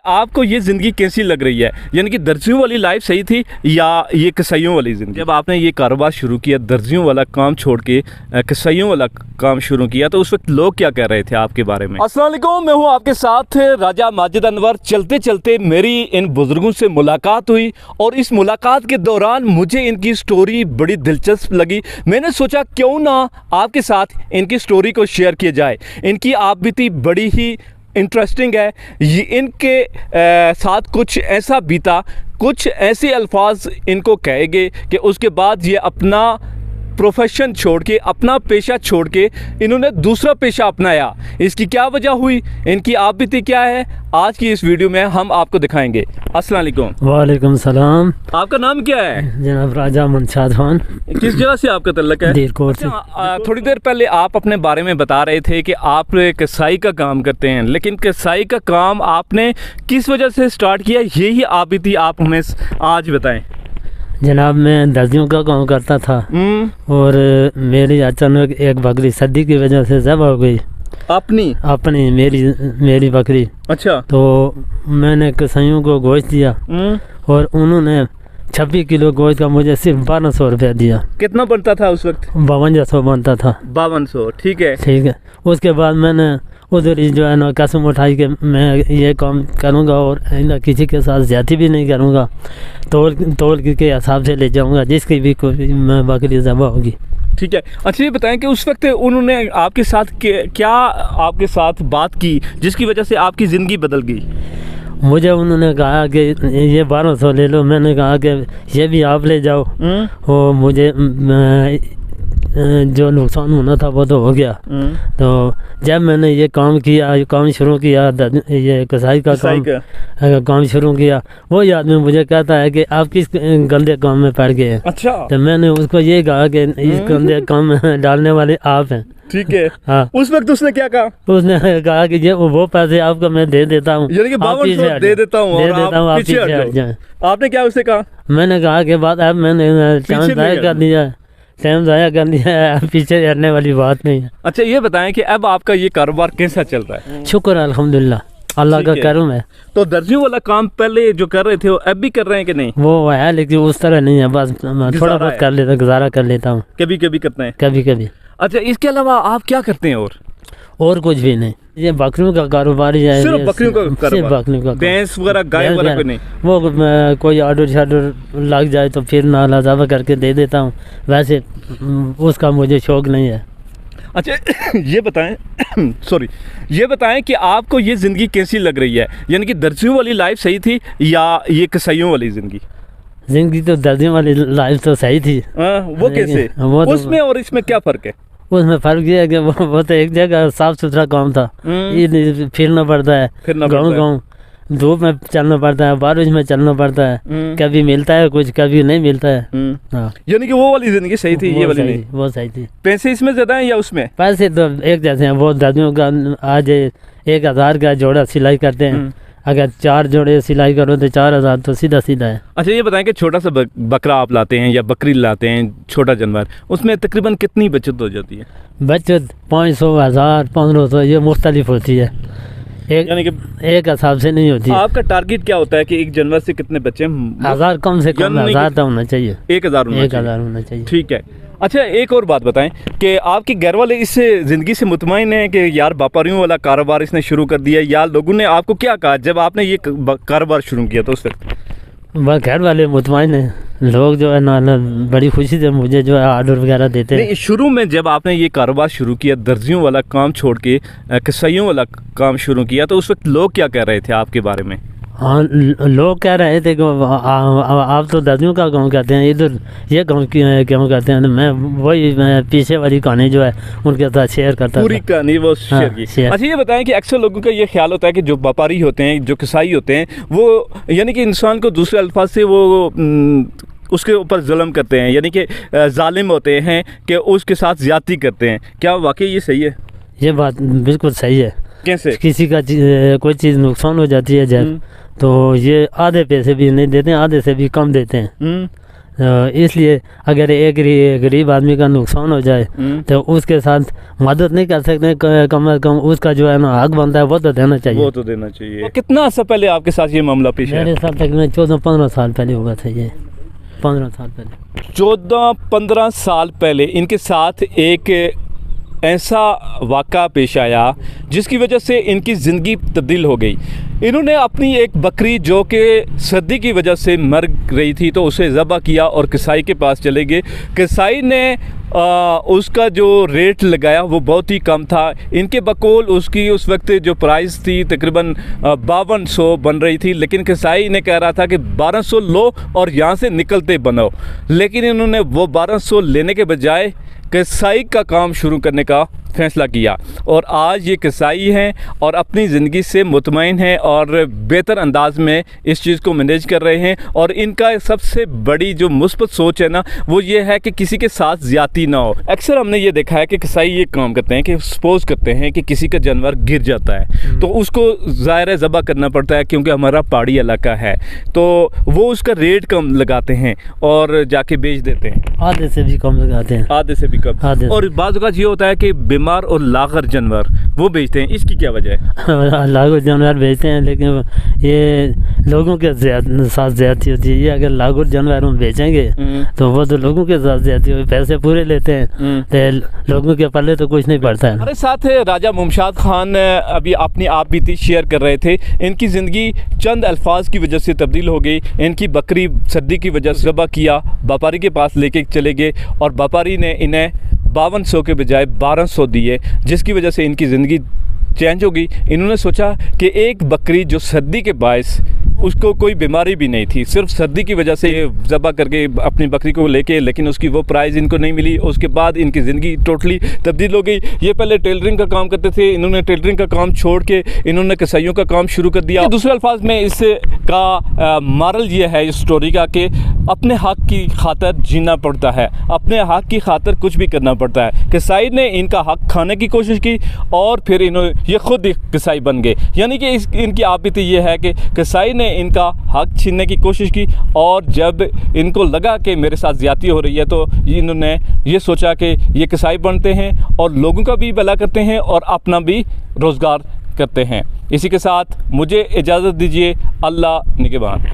आपको ये ज़िंदगी कैसी लग रही है? यानी कि दर्जियों वाली लाइफ सही थी या ये कसाईयों वाली ज़िंदगी? जब आपने ये कारोबार शुरू किया, दर्जियों वाला काम छोड़ के कसाईयों वाला काम शुरू किया, तो उस वक्त लोग क्या कह रहे थे आपके बारे में? अस्सलाम वालेकुम, मैं हूँ आपके साथ राजा माजिद अनवर। चलते चलते मेरी इन बुज़ुर्गों से मुलाकात हुई और इस मुलाकात के दौरान मुझे इनकी स्टोरी बड़ी दिलचस्प लगी। मैंने सोचा क्यों ना आपके साथ इनकी स्टोरी को शेयर किया जाए। इनकी आप बीती बड़ी ही इंटरेस्टिंग है। ये इनके साथ कुछ ऐसा बीता, कुछ ऐसे अल्फाज इनको कहेंगे कि उसके बाद ये अपना प्रोफेशन छोड़ के, अपना पेशा छोड़ के इन्होंने दूसरा पेशा अपनाया। इसकी क्या वजह हुई, इनकी आप बीती क्या है, आज की इस वीडियो में हम आपको दिखाएंगे। अस्सलाम वालेकुम। वालेकुम सलाम। आपका नाम क्या है? जनाब राजा मनशाद खान। किस जगह से आपका तल्लक है? देरकोट से। थोड़ी देर पहले आप अपने बारे में बता रहे थे कि आप कसाई का काम करते हैं, लेकिन कसाई का काम आपने किस वजह से स्टार्ट किया, यही आप बीती आप हमें आज बताएं। जनाब मैं दर्जियों का काम करता था और मेरी अचानक एक बकरी सर्दी की वजह से ज़बह हो गई। अपनी मेरी बकरी। अच्छा। तो मैंने कसाईयों को गोश्त दिया और उन्होंने 26 किलो गोश्त का मुझे सिर्फ 1200 रुपया दिया। कितना बनता था उस वक्त? 5200 बनता था। 5200, ठीक है। ठीक है। उसके बाद मैंने उधर ही जो है ना कसम उठाई कि मैं ये काम करूँगा और किसी के साथ ज़्यादती भी नहीं करूँगा, तोल के हिसाब से ले जाऊँगा जिसकी भी कोई मैं बकरी ज़बह होगी। ठीक है। अच्छा, ये बताएं कि उस वक्त उन्होंने आपके साथ क्या आपके साथ बात की जिसकी वजह से आपकी ज़िंदगी बदल गई? मुझे उन्होंने कहा कि ये 1200 ले लो। मैंने कहा कि ये भी आप ले जाओ। और मुझे जो नुकसान होना था वो तो हो गया। तो जब मैंने ये काम शुरू किया, ये कसाई का काम शुरू किया, वो आदमी मुझे कहता है कि आप किस गंदे काम में पड़ गए हैं। अच्छा। तो मैंने उसको ये कहा कि इस गंदे काम में डालने वाले आप हैं। ठीक है। हाँ। उस वक्त उसने क्या कहा? उसने कहा कि ये वो पैसे आपको मैं दे देता हूँ, दे देता हूँ, आप पीछे हट जाएं। आपने क्या उससे कहा? मैंने कहा कि बात अब मैंने टाइम ज़ाया कर दिया, पीछे हटने वाली बात नहीं है। अच्छा, ये बताएं कि अब आपका ये कारोबार कैसा चल रहा है? शुक्र अल्हम्दुलिल्लाह, अल्लाह का करम है। तो दर्जियों वाला काम पहले जो कर रहे थे वो अब भी कर रहे हैं कि नहीं? वो है लेकिन उस तरह नहीं है, बस थोड़ा बहुत कर लेता, गुजारा कर लेता हूँ। कभी कभी करते हैं? कभी कभी। अच्छा, इसके अलावा आप क्या करते हैं? और कुछ भी नहीं, ये बकरियों का कारोबार ही है। सिर्फ बकरियों का कारोबार? भैंस वगैरह, गाय वगैरह कोई नहीं? वो कोई ऑर्डर शार्डर लग जाए तो फिर नाला ज़बह करके दे देता हूँ, वैसे उसका मुझे शौक नहीं है। अच्छा, ये बताएं कि आपको ये ज़िंदगी कैसी लग रही है? यानी कि दर्जियों वाली लाइफ सही थी या ये कसाईयों वाली ज़िंदगी? तो दर्जियों वाली लाइफ तो सही थी। वो कैसे? उसमें और इसमें क्या फ़र्क है? उसमें फ़र्क ये है कि वो तो एक जगह साफ सुथरा काम था, ये फिरना पड़ता है, गाँव धूप में चलना पड़ता है, बारिश में चलना पड़ता है, कभी मिलता है कुछ, कभी नहीं मिलता है। हाँ। यानी कि वो वाली ज़िंदगी सही थी, ये वाली नहीं? वो सही थी। पैसे इसमें ज़्यादा हैं या उसमें? पैसे तो एक जैसे हैं। वो दादियों का आज 1000 का जोड़ा सिलाई करते हैं, अगर 4 जोड़े सिलाई करो तो 4000 तो सीधा है। अच्छा, ये बताएं कि छोटा सा बकरा आप लाते हैं या बकरी लाते हैं, छोटा जानवर, उसमें तकरीबन कितनी बचत हो जाती है? बचत 500, 1000, 1500 ये मुख्तलिफ होती है, यानी कि एक हिसाब से नहीं होती। आपका टारगेट क्या होता है कि एक जानवर से कितने बच्चे? 1000 कम से कम 1000 तो होना चाहिए। 1000 होना चाहिए। ठीक है। अच्छा, एक और बात बताएं कि आपके घर वाले इस ज़िंदगी से मुतमईन हैं कि यार व्यापारियों वाला कारोबार इसने शुरू कर दिया, या लोगों ने आपको क्या कहा जब आपने ये कारोबार शुरू किया? तो उस वक्त घर वाले मुतमईन हैं, लोग जो है ना बड़ी खुशी से मुझे जो है ऑर्डर वगैरह देते हैं। शुरू में जब आपने ये कारोबार शुरू किया, दर्जियों वाला काम छोड़ के कसाईयों वाला काम शुरू किया, तो उस वक्त लोग क्या कह रहे थे आपके बारे में? हाँ, लोग कह रहे थे कि आप तो दर्जियों का काम करते हैं, इधर ये काम क्यों करते हैं? मैं वही पीछे वाली कहानी जो है उनके साथ शेयर करता, पूरी कहानी वो शेयर की। अच्छा, ये बताएं कि अक्सर लोगों का ये ख्याल होता है कि जो व्यापारी होते हैं, जो कसाई होते हैं, वो यानी कि इंसान को दूसरे अल्फाज से वो उसके ऊपर जुल्म करते हैं, यानी कि जालिम होते हैं कि उसके साथ ज़्यादती करते हैं। क्या वाकई ये सही है? ये बात बिल्कुल सही है। कैसे? किसी का कोई चीज़ नुकसान हो जाती है जब, तो ये आधे पैसे भी नहीं देते हैं, आधे से भी कम देते हैं। इसलिए अगर एक गरीब आदमी का नुकसान हो जाए तो उसके साथ मदद नहीं कर सकते, कम से कम उसका जो है ना हक बनता है वो तो देना चाहिए। वो तो देना चाहिए। तो कितना अर्सा पहले आपके साथ ये मामला पेश आया? मेरे साथ तकरीबन 14-15 साल पहले हुआ था ये, 15 साल पहले। 14-15 साल पहले इनके साथ एक ऐसा वाक़ा पेश आया जिसकी वजह से इनकी ज़िंदगी तब्दील हो गई। इन्होंने अपनी एक बकरी जो कि सर्दी की वजह से मर रही थी तो उसे ज़बह किया और कसाई के पास चले गए। कसाई ने उसका जो रेट लगाया वो बहुत ही कम था। इनके बकौल उसकी उस वक्त जो प्राइस थी तकरीबन 5200 बन रही थी, लेकिन कसाई ने कह रहा था कि 1200 लो और यहाँ से निकलते बनो। लेकिन इन्होंने वो 1200 लेने के बजाय कसाई का काम शुरू करने का फ़ैसला किया और आज ये कसाई हैं और अपनी ज़िंदगी से मुतमईन हैं और बेहतर अंदाज में इस चीज़ को मैनेज कर रहे हैं। और इनका सबसे बड़ी जो मुस्बत सोच है ना वो ये है कि किसी के साथ ज़्यादती ना हो। अक्सर हमने ये देखा है कि कसाई ये काम करते हैं कि सपोज़ करते हैं कि किसी का जानवर गिर जाता है तो उसको ज़ाहिर ज़बह करना पड़ता है क्योंकि हमारा पहाड़ी इलाका है, तो वो उसका रेट कम लगाते हैं और जाके बेच देते हैं। आधे से भी कम लगाते हैं, आधे से भी कम। और बाज़ औक़ात ये होता है कि बीमार और लागर जानवर वो बेचते हैं। इसकी क्या वजह है? लागर जानवर बेचते हैं लेकिन ये लोगों के साथ ज़्यादती होती है। ये अगर लागर जानवर हम बेचेंगे तो वो तो लोगों के साथ ज़्यादती होती है, पैसे पूरे लेते हैं तो लोगों के पल्ले तो कुछ नहीं पड़ता है। हमारे साथ राजा मुमशाद खान अभी अपनी आप बीती शेयर कर रहे थे। इनकी ज़िंदगी चंद अल्फाज की वजह से तब्दील हो गई। इनकी बकरी सर्दी की वजह से ज़बह किया, व्यापारी के पास लेके चले गए और व्यापारी ने इन्हें 5200 के बजाय 1200 दिए, जिसकी वजह से इनकी ज़िंदगी चेंज हो गई। इन्होंने सोचा कि एक बकरी जो सर्दी के बायस उसको कोई बीमारी भी नहीं थी, सिर्फ सर्दी की वजह से ये ज़बह करके अपनी बकरी को लेके, लेकिन उसकी वो प्राइस इनको नहीं मिली। उसके बाद इनकी ज़िंदगी टोटली तब्दील हो गई। ये पहले टेलरिंग का काम करते थे, इन्होंने टेलरिंग का काम छोड़ के इन्होंने कसाईयों का काम शुरू कर दिया। दूसरे अल्फाज में इसका मॉरल ये है इस स्टोरी का कि अपने हक़ की खातर जीना पड़ता है, अपने हक़ की खातर कुछ भी करना पड़ता है। कसाई ने इनका हक़ खाने की कोशिश की और फिर इन्होंने ये ख़ुद कसाई बन गए। यानी कि इनकी आपीती ये है कि कसाई ने इनका हक़ छीनने की कोशिश की और जब इनको लगा कि मेरे साथ ज़्यादती हो रही है तो इन्होंने ये सोचा कि ये कसाई बनते हैं और लोगों का भी भला करते हैं और अपना भी रोज़गार करते हैं। इसी के साथ मुझे इजाज़त दीजिए। अल्लाह निगहबान।